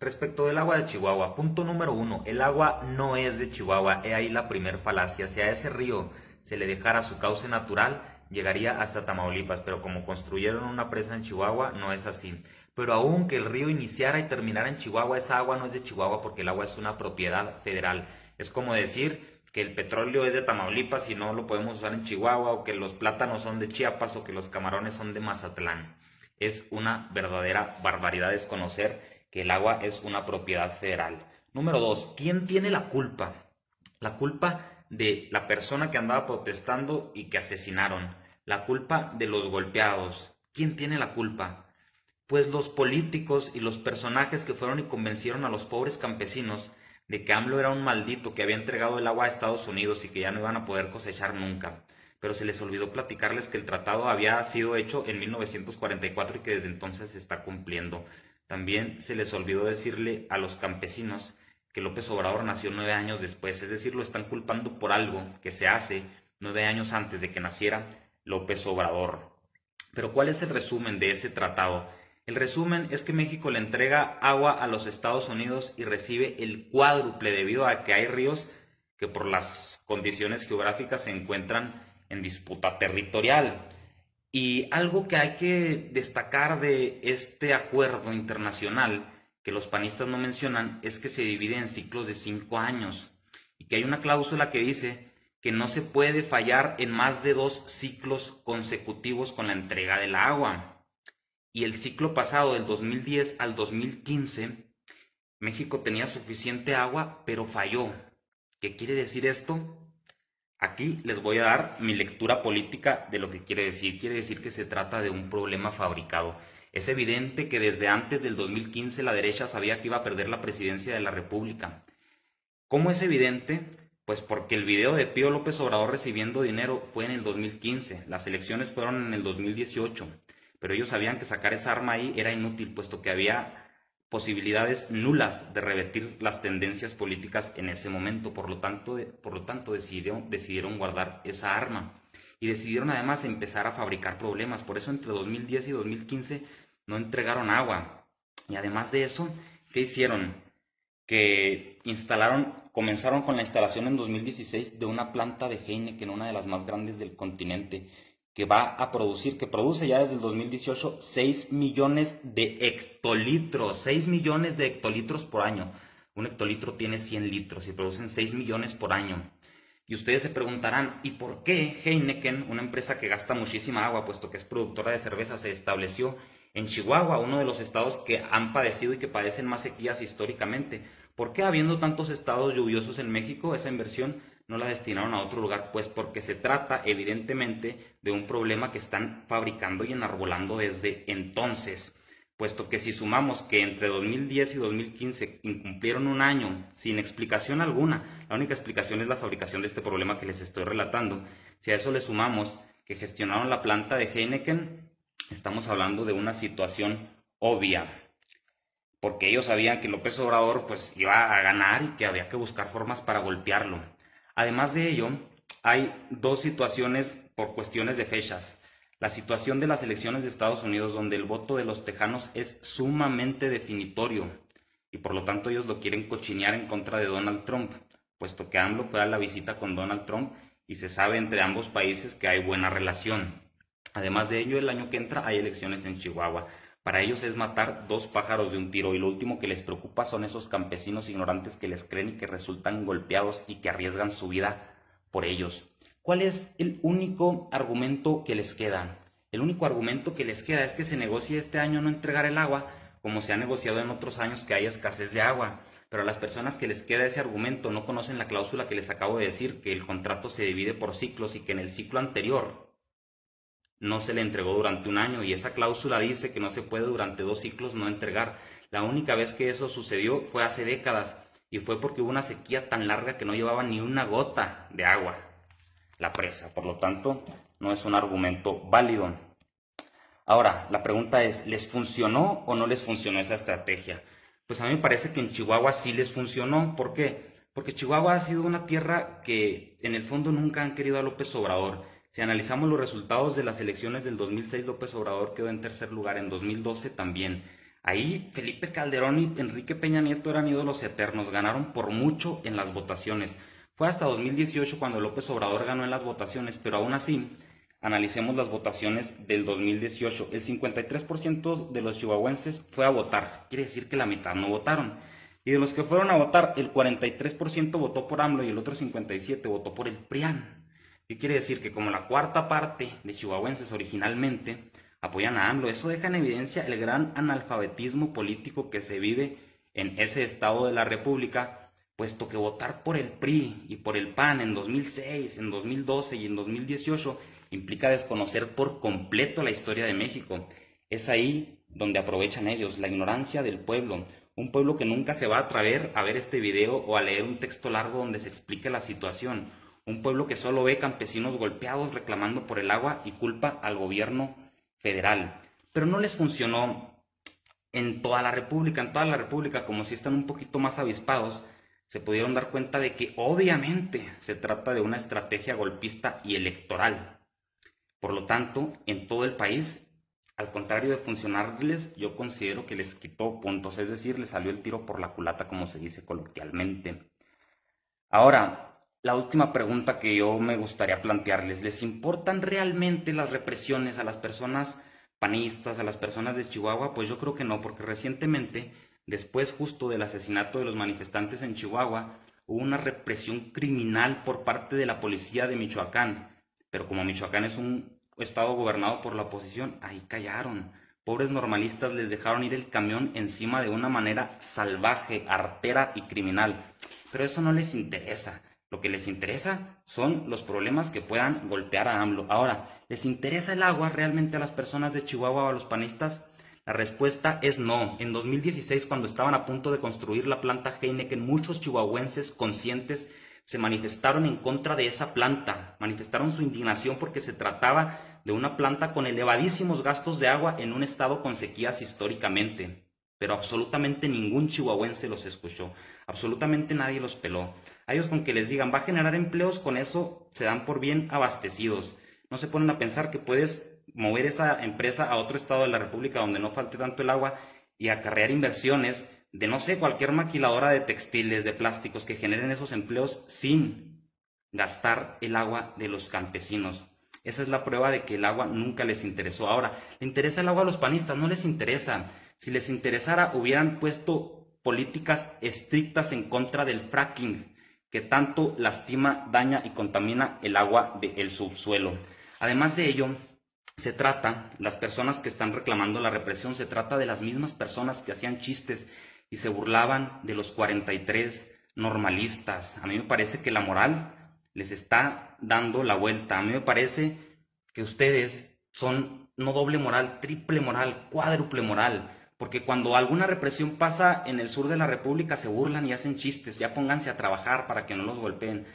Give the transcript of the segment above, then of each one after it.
Respecto del agua de Chihuahua, punto número uno, el agua no es de Chihuahua, he ahí la primer falacia. Si a ese río se le dejara su cauce natural, llegaría hasta Tamaulipas, pero como construyeron una presa en Chihuahua, no es así. Pero aun que el río iniciara y terminara en Chihuahua, esa agua no es de Chihuahua porque el agua es una propiedad federal. Es como decir que el petróleo es de Tamaulipas y no lo podemos usar en Chihuahua, o que los plátanos son de Chiapas, o que los camarones son de Mazatlán. Es una verdadera barbaridad desconocer que el agua es una propiedad federal. Número dos, ¿quién tiene la culpa? La culpa de la persona que andaba protestando y que asesinaron. La culpa de los golpeados. ¿Quién tiene la culpa? Pues los políticos y los personajes que fueron y convencieron a los pobres campesinos de que AMLO era un maldito que había entregado el agua a Estados Unidos y que ya no iban a poder cosechar nunca. Pero se les olvidó platicarles que el tratado había sido hecho en 1944 y que desde entonces se está cumpliendo. También se les olvidó decirle a los campesinos que López Obrador nació 9 años después, es decir, lo están culpando por algo que se hace 9 años antes de que naciera López Obrador. Pero ¿cuál es el resumen de ese tratado? El resumen es que México le entrega agua a los Estados Unidos y recibe el cuádruple debido a que hay ríos que por las condiciones geográficas se encuentran en disputa territorial. Y algo que hay que destacar de este acuerdo internacional que los panistas no mencionan es que se divide en ciclos de 5 años y que hay una cláusula que dice que no se puede fallar en más de 2 ciclos consecutivos con la entrega del agua. Y el ciclo pasado, del 2010 al 2015, México tenía suficiente agua, pero falló. ¿Qué quiere decir esto? Aquí les voy a dar mi lectura política de lo que quiere decir. Quiere decir que se trata de un problema fabricado. Es evidente que desde antes del 2015 la derecha sabía que iba a perder la presidencia de la República. ¿Cómo es evidente? Pues porque el video de Pío López Obrador recibiendo dinero fue en el 2015, las elecciones fueron en el 2018, pero ellos sabían que sacar esa arma ahí era inútil, puesto que había posibilidades nulas de revertir las tendencias políticas en ese momento. Por lo tanto decidieron guardar esa arma y decidieron además empezar a fabricar problemas. Por eso entre 2010 y 2015 no entregaron agua. Y además de eso, ¿qué hicieron? Que comenzaron con la instalación en 2016 de una planta de Heineken, una de las más grandes del continente, que que produce ya desde el 2018 6 millones de hectolitros, 6 millones de hectolitros por año. Un hectolitro tiene 100 litros y producen 6 millones por año. Y ustedes se preguntarán, ¿y por qué Heineken, una empresa que gasta muchísima agua, puesto que es productora de cerveza, se estableció en Chihuahua, uno de los estados que han padecido y que padecen más sequías históricamente? ¿Por qué, habiendo tantos estados lluviosos en México, esa inversión no la destinaron a otro lugar? Pues porque se trata evidentemente de un problema que están fabricando y enarbolando desde entonces, puesto que si sumamos que entre 2010 y 2015 incumplieron un año sin explicación alguna, la única explicación es la fabricación de este problema que les estoy relatando. Si a eso le sumamos que gestionaron la planta de Heineken, estamos hablando de una situación obvia, porque ellos sabían que López Obrador pues iba a ganar y que había que buscar formas para golpearlo. Además de ello, hay dos situaciones por cuestiones de fechas. La situación de las elecciones de Estados Unidos, donde el voto de los tejanos es sumamente definitorio y por lo tanto ellos lo quieren cochinear en contra de Donald Trump, puesto que AMLO fue a la visita con Donald Trump y se sabe entre ambos países que hay buena relación. Además de ello, el año que entra hay elecciones en Chihuahua. Para ellos es matar dos pájaros de un tiro y lo último que les preocupa son esos campesinos ignorantes que les creen y que resultan golpeados y que arriesgan su vida por ellos. ¿Cuál es el único argumento que les queda? El único argumento que les queda es que se negocie este año no entregar el agua, como se ha negociado en otros años que hay escasez de agua. Pero a las personas que les queda ese argumento no conocen la cláusula que les acabo de decir, que el contrato se divide por ciclos y que en el ciclo anterior no se le entregó durante un año y esa cláusula dice que no se puede durante 2 ciclos no entregar. La única vez que eso sucedió fue hace décadas y fue porque hubo una sequía tan larga que no llevaba ni una gota de agua la presa. Por lo tanto, no es un argumento válido. Ahora, la pregunta es, ¿les funcionó o no les funcionó esa estrategia? Pues a mí me parece que en Chihuahua sí les funcionó. ¿Por qué? Porque Chihuahua ha sido una tierra que en el fondo nunca han querido a López Obrador. Si analizamos los resultados de las elecciones del 2006, López Obrador quedó en tercer lugar, en 2012 también. Ahí Felipe Calderón y Enrique Peña Nieto eran ídolos eternos, ganaron por mucho en las votaciones. Fue hasta 2018 cuando López Obrador ganó en las votaciones, pero aún así, analicemos las votaciones del 2018. El 53% de los chihuahuenses fue a votar, quiere decir que la mitad no votaron. Y de los que fueron a votar, el 43% votó por AMLO y el otro 57% votó por el PRIAN. ¿Qué quiere decir? Que como la cuarta parte de chihuahuenses originalmente apoyan a AMLO, eso deja en evidencia el gran analfabetismo político que se vive en ese estado de la República, puesto que votar por el PRI y por el PAN en 2006, en 2012 y en 2018 implica desconocer por completo la historia de México. Es ahí donde aprovechan ellos, la ignorancia del pueblo, un pueblo que nunca se va a atrever a ver este video o a leer un texto largo donde se explique la situación, un pueblo que solo ve campesinos golpeados reclamando por el agua y culpa al gobierno federal. Pero no les funcionó en toda la República, como si están un poquito más avispados, se pudieron dar cuenta de que obviamente se trata de una estrategia golpista y electoral. Por lo tanto, en todo el país, al contrario de funcionarles, yo considero que les quitó puntos, es decir, les salió el tiro por la culata, como se dice coloquialmente. Ahora, la última pregunta que yo me gustaría plantearles, ¿les importan realmente las represiones a las personas panistas, a las personas de Chihuahua? Pues yo creo que no, porque recientemente, después justo del asesinato de los manifestantes en Chihuahua, hubo una represión criminal por parte de la policía de Michoacán, pero como Michoacán es un estado gobernado por la oposición, ahí callaron. Pobres normalistas les dejaron ir el camión encima de una manera salvaje, artera y criminal. Pero eso no les interesa. Lo que les interesa son los problemas que puedan golpear a AMLO. Ahora, ¿les interesa el agua realmente a las personas de Chihuahua o a los panistas? La respuesta es no. En 2016, cuando estaban a punto de construir la planta Heineken, muchos chihuahuenses conscientes se manifestaron en contra de esa planta, manifestaron su indignación porque se trataba de una planta con elevadísimos gastos de agua en un estado con sequías históricamente. Pero absolutamente ningún chihuahuense los escuchó, absolutamente nadie los peló. A ellos con que les digan va a generar empleos, con eso se dan por bien abastecidos. No se ponen a pensar que puedes mover esa empresa a otro estado de la República donde no falte tanto el agua y acarrear inversiones de, no sé, cualquier maquiladora de textiles, de plásticos que generen esos empleos sin gastar el agua de los campesinos. Esa es la prueba de que el agua nunca les interesó. Ahora, ¿le interesa el agua a los panistas? No les interesa. Si les interesara, hubieran puesto políticas estrictas en contra del fracking, que tanto lastima, daña y contamina el agua del subsuelo. Además de ello, las personas que están reclamando la represión, se trata de las mismas personas que hacían chistes y se burlaban de los 43 normalistas. A mí me parece que la moral les está dando la vuelta. A mí me parece que ustedes son no doble moral, triple moral, cuádruple moral. Porque cuando alguna represión pasa en el sur de la República se burlan y hacen chistes, ya pónganse a trabajar para que no los golpeen.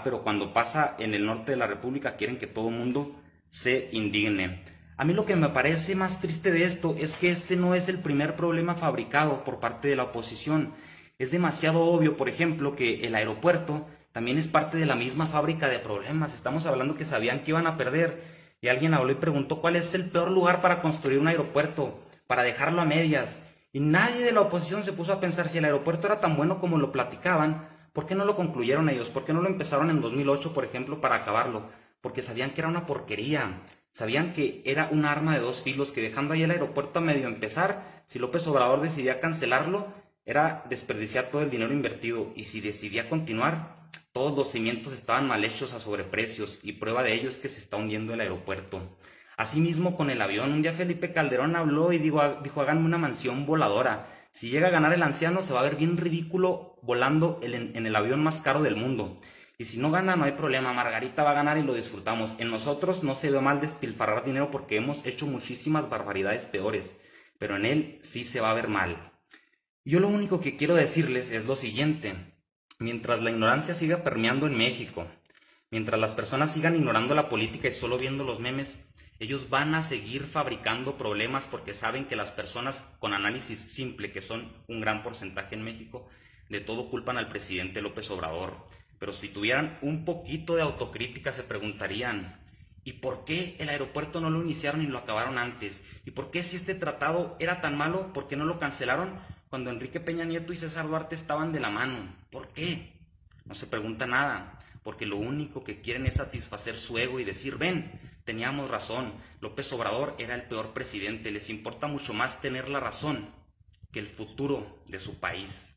Pero cuando pasa en el norte de la República quieren que todo el mundo se indigne. A mí lo que me parece más triste de esto es que este no es el primer problema fabricado por parte de la oposición. Es demasiado obvio, por ejemplo, que el aeropuerto también es parte de la misma fábrica de problemas. Estamos hablando que sabían que iban a perder y alguien habló y preguntó cuál es el peor lugar para construir un aeropuerto, para dejarlo a medias. Y nadie de la oposición se puso a pensar si el aeropuerto era tan bueno como lo platicaban, ¿por qué no lo concluyeron ellos? ¿Por qué no lo empezaron en 2008, por ejemplo, para acabarlo? Porque sabían que era una porquería, sabían que era un arma de dos filos, que dejando ahí el aeropuerto a medio empezar, si López Obrador decidía cancelarlo, era desperdiciar todo el dinero invertido, y si decidía continuar, todos los cimientos estaban mal hechos a sobreprecios, y prueba de ello es que se está hundiendo el aeropuerto. Asimismo con el avión, un día Felipe Calderón habló y dijo háganme una mansión voladora. Si llega a ganar el anciano se va a ver bien ridículo volando en el avión más caro del mundo. Y si no gana, no hay problema, Margarita va a ganar y lo disfrutamos. En nosotros no se ve mal despilfarrar dinero porque hemos hecho muchísimas barbaridades peores, pero en él sí se va a ver mal. Yo lo único que quiero decirles es lo siguiente: mientras la ignorancia siga permeando en México, mientras las personas sigan ignorando la política y solo viendo los memes, ellos van a seguir fabricando problemas porque saben que las personas con análisis simple, que son un gran porcentaje en México, de todo culpan al presidente López Obrador. Pero si tuvieran un poquito de autocrítica se preguntarían, ¿Y por qué el aeropuerto no lo iniciaron y lo acabaron antes? ¿Y por qué si este tratado era tan malo, por qué no lo cancelaron cuando Enrique Peña Nieto y César Duarte estaban de la mano? ¿Por qué? No se pregunta nada, porque lo único que quieren es satisfacer su ego y decir, ven, teníamos razón, López Obrador era el peor presidente, les importa mucho más tener la razón que el futuro de su país.